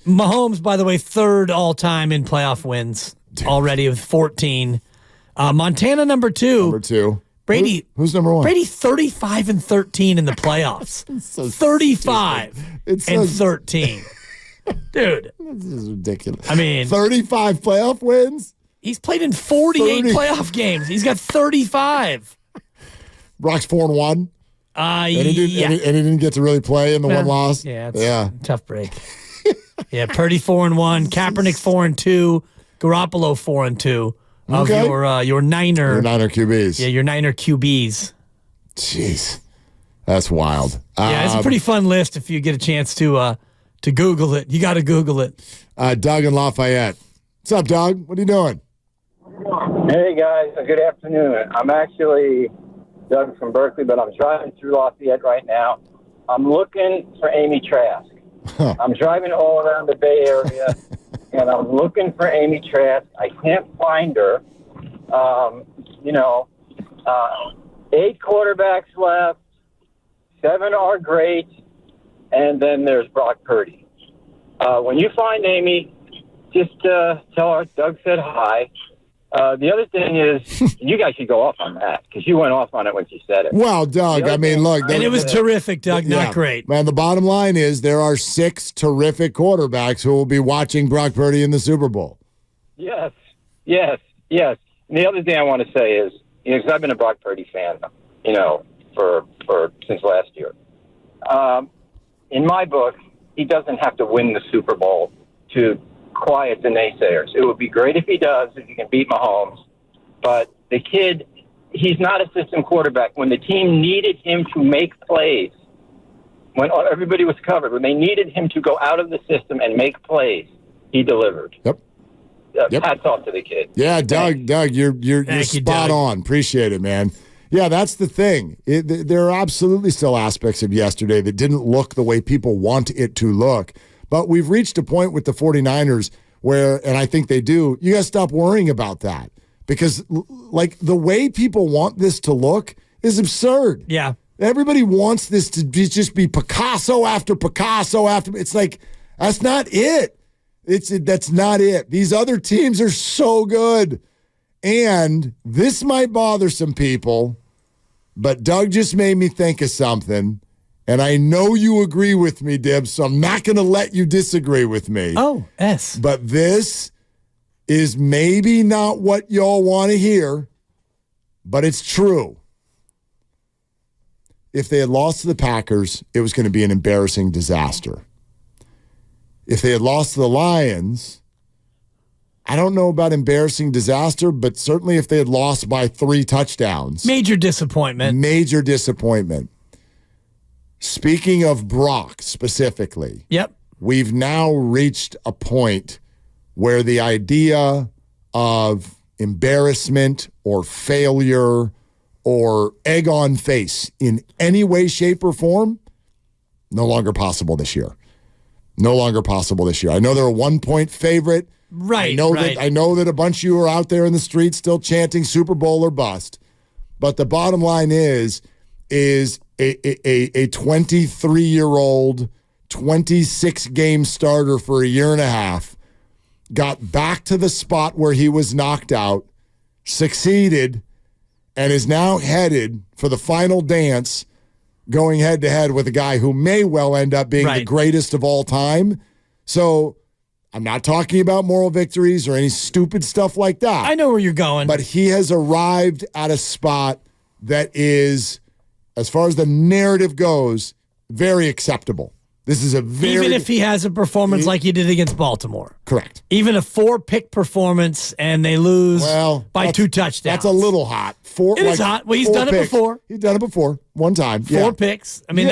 Mahomes, by the way, third all-time in playoff wins already with 14. Montana, number two. Number two. Brady. Who's number one? Brady, 35-13 in the playoffs. So 35 and 13. Dude. This is ridiculous. I mean. 35 playoff wins? He's played in 48 playoff games. He's got 35. Brock's 4-1. And he didn't get to really play in the one loss. Yeah, it's a tough break. Yeah, Purdy 4-1, Kaepernick 4-2, Garoppolo 4-2 of your Niner. Your Niner QBs. Yeah, your Niner QBs. Jeez, that's wild. Yeah, it's a pretty fun list if you get a chance to Google it. You got to Google it. Doug in Lafayette. What's up, Doug? What are you doing? Hey, guys. Good afternoon. I'm actually Doug from Berkeley, but I'm driving through Lafayette right now. I'm looking for Amy Trask. I'm driving all around the Bay Area, and I'm looking for Amy Trask. I can't find her. 8 quarterbacks left, 7 are great, and then there's Brock Purdy. When you find Amy, just tell her Doug said hi. The other thing is, you guys should go off on that because you went off on it when she said it. Well, Doug, I mean, look. And it was terrific, Doug, not great. Man, the bottom line is there are 6 terrific quarterbacks who will be watching Brock Purdy in the Super Bowl. Yes. And the other thing I want to say is, because I've been a Brock Purdy fan, for since last year. In my book, he doesn't have to win the Super Bowl to quiet the naysayers. It would be great if he does, if he can beat Mahomes. But the kid, he's not a system quarterback. When the team needed him to make plays, when everybody was covered, when they needed him to go out of the system and make plays, he delivered. Yep. Hats off to the kid. Yeah, Doug, you're spot on. Appreciate it, man. Yeah, that's the thing. There are absolutely still aspects of yesterday that didn't look the way people want it to look. But we've reached a point with the 49ers where, and I think they do, you got to stop worrying about that. Because, like, the way people want this to look is absurd. Yeah. Everybody wants this to just be Picasso after Picasso after. It's like, that's not it. That's not it. These other teams are so good. And this might bother some people, but Doug just made me think of something. And I know you agree with me, Dibs, so I'm not going to let you disagree with me. Oh, yes. But this is maybe not what y'all want to hear, but it's true. If they had lost to the Packers, it was going to be an embarrassing disaster. If they had lost to the Lions, I don't know about embarrassing disaster, but certainly if they had lost by 3 touchdowns. Major disappointment. Major disappointment. Speaking of Brock specifically, yep, we've now reached a point where the idea of embarrassment or failure or egg on face in any way, shape, or form, no longer possible this year. No longer possible this year. I know they're a 1-point favorite. Right. I know that a bunch of you are out there in the streets still chanting Super Bowl or bust. But the bottom line is a 23-year-old, 26-game starter for a year and a half got back to the spot where he was knocked out, succeeded, and is now headed for the final dance going head-to-head with a guy who may well end up being the greatest of all time. So I'm not talking about moral victories or any stupid stuff like that. I know where you're going. But he has arrived at a spot that is, as far as the narrative goes, very acceptable. This is even if he has a performance like he did against Baltimore. Correct. Even a 4-pick performance and they lose by 2 touchdowns. That's a little hot. It is hot. Well, he's done it before. He's done it before. One time. 4 picks. I mean,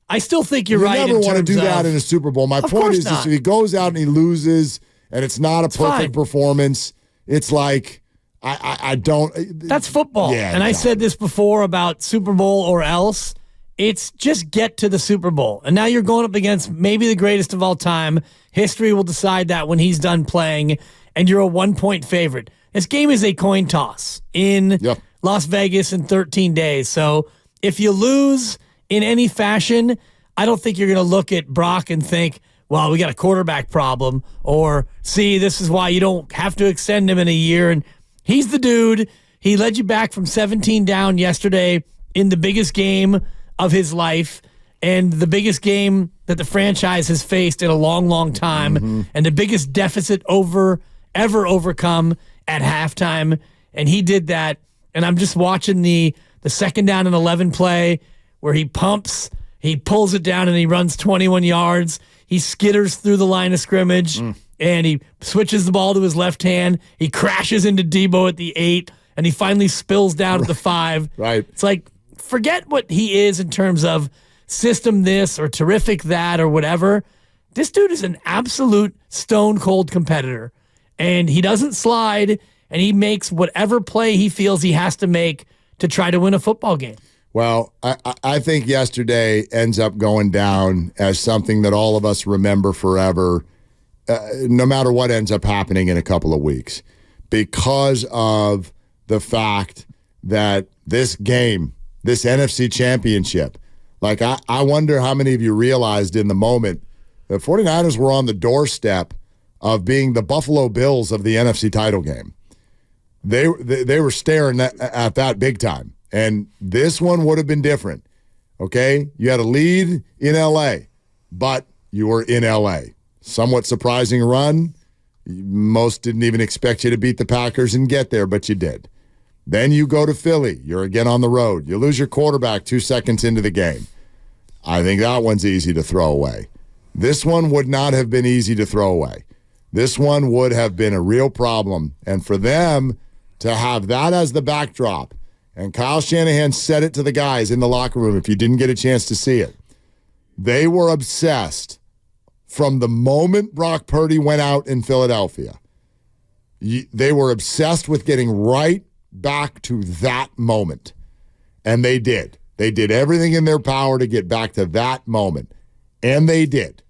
I still think you're right. You never want to do that in a Super Bowl. My point is if he goes out and he loses and it's not a perfect performance, it's like, I don't. That's football. Yeah, and I said this before about Super Bowl or else. It's just get to the Super Bowl. And now you're going up against maybe the greatest of all time. History will decide that when he's done playing, and you're a 1-point favorite. This game is a coin toss in Las Vegas in 13 days. So if you lose in any fashion, I don't think you're going to look at Brock and think, well, we got a quarterback problem, or see, this is why you don't have to extend him in a year. And he's the dude. He led you back from 17 down yesterday in the biggest game of his life and the biggest game that the franchise has faced in a long, long time, and the biggest deficit ever overcome at halftime. And he did that. And I'm just watching the second down and 11 play where he pumps, he pulls it down, and he runs 21 yards. He skitters through the line of scrimmage, and he switches the ball to his left hand. He crashes into Debo at the 8, and he finally spills down at the 5. Right. It's like, forget what he is in terms of system this or terrific that or whatever. This dude is an absolute stone-cold competitor, and he doesn't slide, and he makes whatever play he feels he has to make to try to win a football game. Well, I think yesterday ends up going down as something that all of us remember forever, no matter what ends up happening in a couple of weeks, because of the fact that this game, this NFC Championship, like I wonder how many of you realized in the moment the 49ers were on the doorstep of being the Buffalo Bills of the NFC title game. They were staring at that big time. And this one would have been different, okay? You had a lead in L.A., but you were in L.A. Somewhat surprising run. Most didn't even expect you to beat the Packers and get there, but you did. Then you go to Philly. You're again on the road. You lose your quarterback 2 seconds into the game. I think that one's easy to throw away. This one would not have been easy to throw away. This one would have been a real problem. And for them to have that as the backdrop, and Kyle Shanahan said it to the guys in the locker room if you didn't get a chance to see it. They were obsessed from the moment Brock Purdy went out in Philadelphia. They were obsessed with getting right back to that moment. And they did. They did everything in their power to get back to that moment. And they did.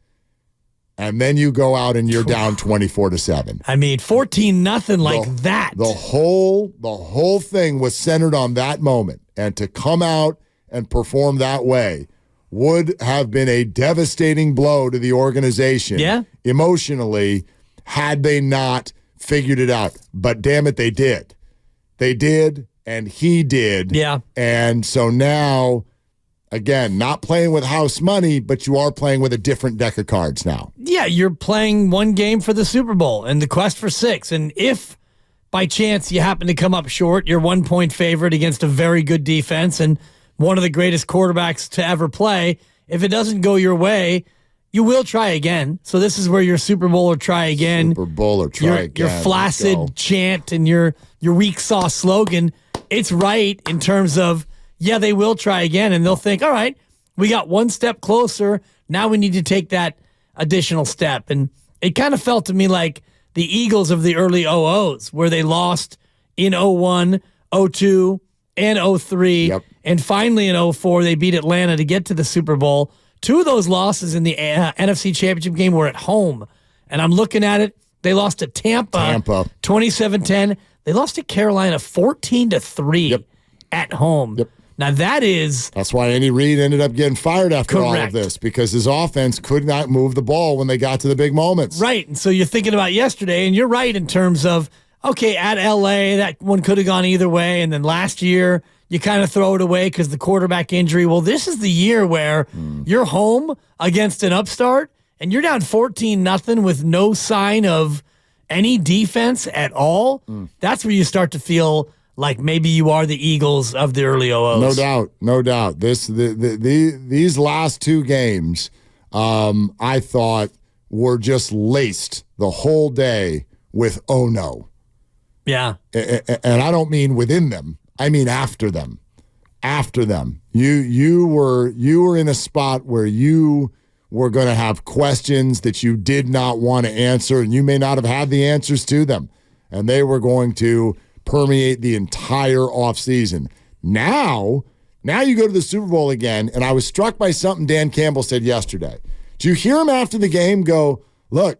And then you go out and you're down 24-7. I mean, 14-0 like that. The whole thing was centered on that moment. And to come out and perform that way would have been a devastating blow to the organization emotionally had they not figured it out. But damn it, they did. They did, and he did. Yeah. And so now, again, not playing with house money, but you are playing with a different deck of cards now. Yeah, you're playing one game for the Super Bowl and the quest for 6. And if by chance you happen to come up short, you're 1-point favorite against a very good defense and one of the greatest quarterbacks to ever play. If it doesn't go your way, you will try again. So this is where your Super Bowl or try again. Super Bowl or try again. Your flaccid chant and your weak sauce slogan, it's right in terms of, yeah, they will try again, and they'll think, all right, we got one step closer. Now we need to take that additional step. And it kind of felt to me like the Eagles of the early 00s, where they lost in 01, 02, and 03. Yep. And finally in 04, they beat Atlanta to get to the Super Bowl. 2 of those losses in the NFC Championship game were at home. And I'm looking at it. They lost to Tampa. 27-10. They lost to Carolina 14-3 at home. Yep. Now that's why Andy Reid ended up getting fired after all of this, because his offense could not move the ball when they got to the big moments. Right. And so you're thinking about yesterday, and you're right in terms of, okay, at LA, that one could have gone either way. And then last year, you kind of throw it away because the quarterback injury. Well, this is the year where you're home against an upstart and you're down 14-0 with no sign of any defense at all. That's where you start to feel like maybe you are the Eagles of the early 00s. No doubt. These last 2 games, I thought were just laced the whole day with oh no. Yeah. And I don't mean within them. I mean after them. After them. You were in a spot where you were going to have questions that you did not want to answer, and you may not have had the answers to them. And they were going to permeate the entire offseason. Now you go to the Super Bowl again, and I was struck by something Dan Campbell said yesterday. Did you hear him after the game go, look,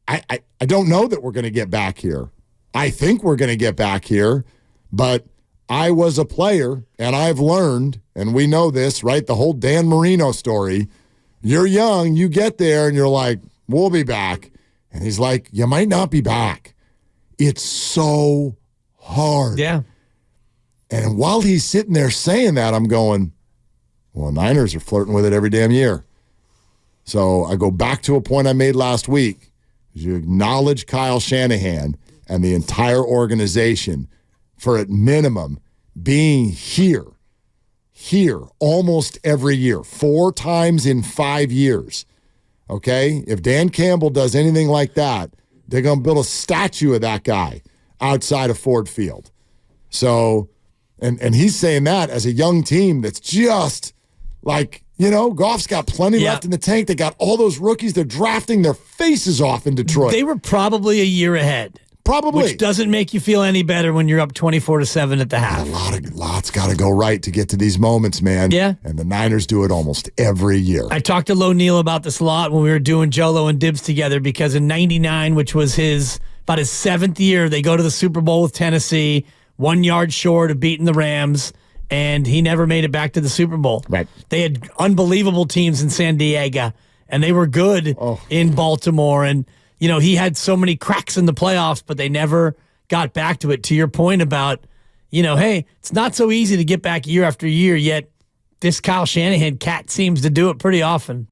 I don't know that we're going to get back here. I think we're going to get back here, but I was a player, and I've learned, and we know this, right? The whole Dan Marino story. You're young, you get there, and you're like, We'll be back. And he's like, you might not be back. It's so hard. Yeah. And while he's sitting there saying that, I'm going, well, Niners are flirting with it every damn year. So I go back to a point I made last week. You acknowledge Kyle Shanahan and the entire organization for, at minimum, being here almost every year, 4 times in 5 years. Okay? If Dan Campbell does anything like that, they're going to build a statue of that guy outside of Ford Field. So, and he's saying that as a young team that's just like, Goff's got plenty left in the tank. They got all those rookies. They're drafting their faces off in Detroit. They were probably a year ahead. Probably. Which doesn't make you feel any better when you're up 24-7 at the half. Lots got to go right to get to these moments, man. Yeah. And the Niners do it almost every year. I talked to Lo Neal about this a lot when we were doing Jolo and Dibs together, because in '99, which was about his 7th year, they go to the Super Bowl with Tennessee, 1 yard short of beating the Rams, and he never made it back to the Super Bowl. Right. They had unbelievable teams in San Diego, and they were good in Baltimore, and he had so many cracks in the playoffs, but they never got back to it. To your point about, hey, it's not so easy to get back year after year, yet this Kyle Shanahan cat seems to do it pretty often.